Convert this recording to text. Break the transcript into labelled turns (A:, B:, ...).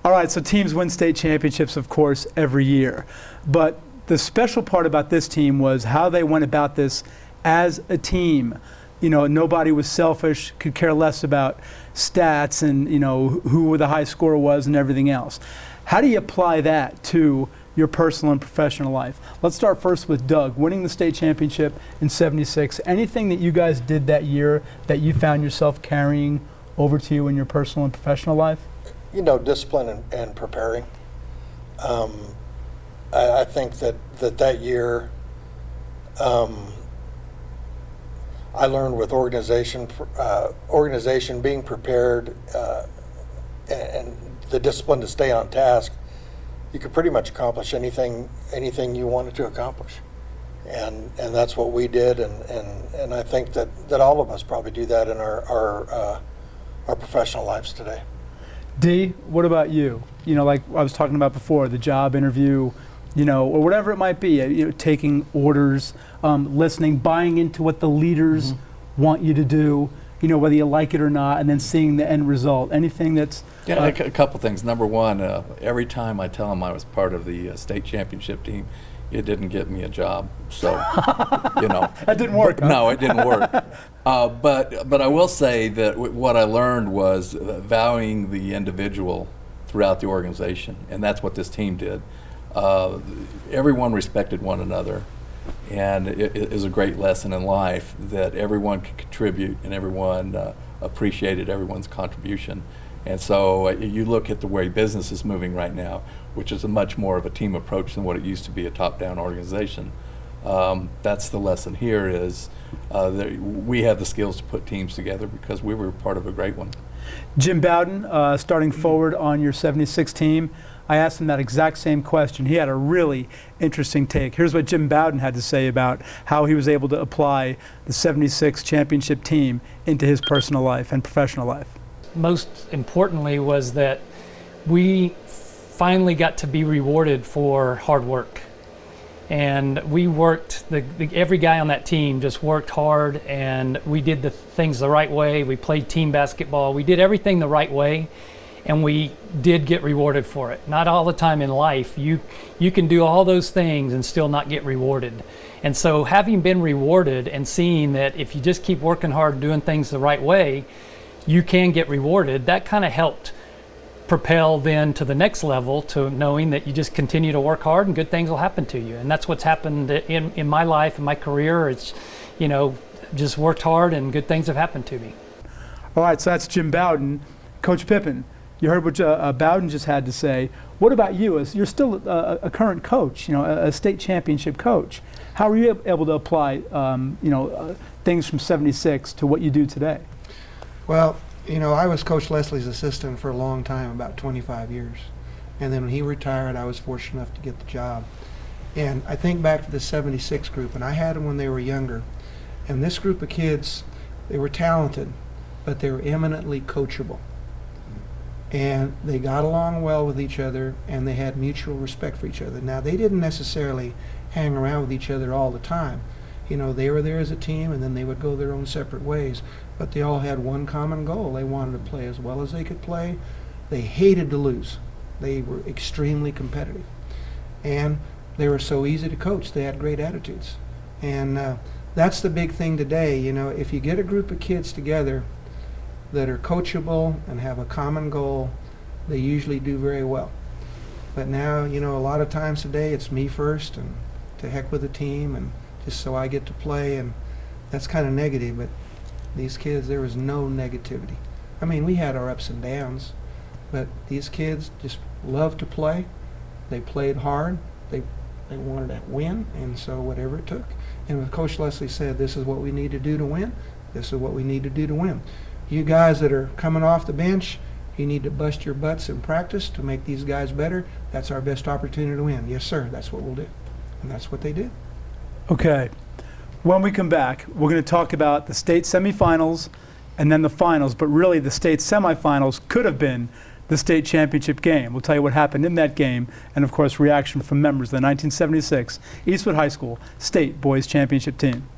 A: All right, so teams win state championships, of course, every year. But the special part about this team was how they went about this as a team. You know, nobody was selfish, could care less about stats and, you know, who the high scorer was and everything else. How do you apply that to your personal and professional life? Let's start first with Doug, winning the state championship in '76. Anything that you guys did that year that you found yourself carrying over to you in your personal and professional life?
B: You know, discipline and preparing. I think that year I learned with organization, being prepared, and the discipline to stay on task. You could pretty much accomplish anything you wanted to accomplish, and that's what we did, and I think that all of us probably do that in our professional lives today.
A: Dee, what about you? You know, like I was talking about before, the job interview, you know, or whatever it might be, you know, taking orders, listening, buying into what the leaders want you to do, you know, whether you like it or not, and then seeing the end result. Anything that's...
C: Yeah, a couple things. Number one, every time I tell them I was part of the state championship team, it didn't get me a job. So, you know.
A: That didn't work, huh?
C: No, it didn't work. But I will say that what I learned was valuing the individual throughout the organization, and that's what this team did. Everyone respected one another, and it is a great lesson in life that everyone could contribute and everyone appreciated everyone's contribution. And so you look at the way business is moving right now, which is a much more of a team approach than what it used to be, a top-down organization. That's the lesson here is we have the skills to put teams together because we were part of a great one.
A: Jim Bowden, starting forward on your '76 team, I asked him that exact same question. He had a really interesting take. Here's what Jim Bowden had to say about how he was able to apply the '76 championship team into his personal life and professional life.
D: Most importantly was that we finally got to be rewarded for hard work. And we worked, every guy on that team just worked hard, and we did the things the right way. We played team basketball. We did everything the right way, and we did get rewarded for it. Not all the time in life. You can do all those things and still not get rewarded. And so having been rewarded and seeing that if you just keep working hard, doing things the right way, you can get rewarded, that kind of helped propel then to the next level, to knowing that you just continue to work hard and good things will happen to you. And that's what's happened in my life, in my career. It's, you know, just worked hard and good things have happened to me.
A: All right, so that's Jim Bowden. Coach Pippen, you heard what Bowden just had to say. What about you? As you're still a current coach, you know, a state championship coach. How are you able to apply, you know, things from '76 to what you do today?
E: Well, you know, I was Coach Leslie's assistant for a long time, about 25 years. And then when he retired, I was fortunate enough to get the job. And I think back to the '76 group, and I had them when they were younger. And this group of kids, they were talented, but they were eminently coachable. And they got along well with each other, and they had mutual respect for each other. Now, they didn't necessarily hang around with each other all the time. You know, they were there as a team, and then they would go their own separate ways. But they all had one common goal. They wanted to play as well as they could play. They hated to lose. They were extremely competitive. And they were so easy to coach. They had great attitudes. And that's the big thing today. You know, if you get a group of kids together that are coachable and have a common goal, they usually do very well. But now, you know, a lot of times today it's me first and to heck with the team and just so I get to play, and that's kind of negative. But these kids, there was no negativity. I mean, we had our ups and downs, but these kids just loved to play. They played hard. They wanted to win, and so whatever it took. And when Coach Leslie said, this is what we need to do to win, this is what we need to do to win. You guys that are coming off the bench, you need to bust your butts in practice to make these guys better. That's our best opportunity to win. Yes, sir, that's what we'll do. And that's what they did.
A: Okay. When we come back, we're going to talk about the state semifinals and then the finals, but really the state semifinals could have been the state championship game. We'll tell you what happened in that game and, of course, reaction from members of the 1976 Eastwood High School State Boys Championship team.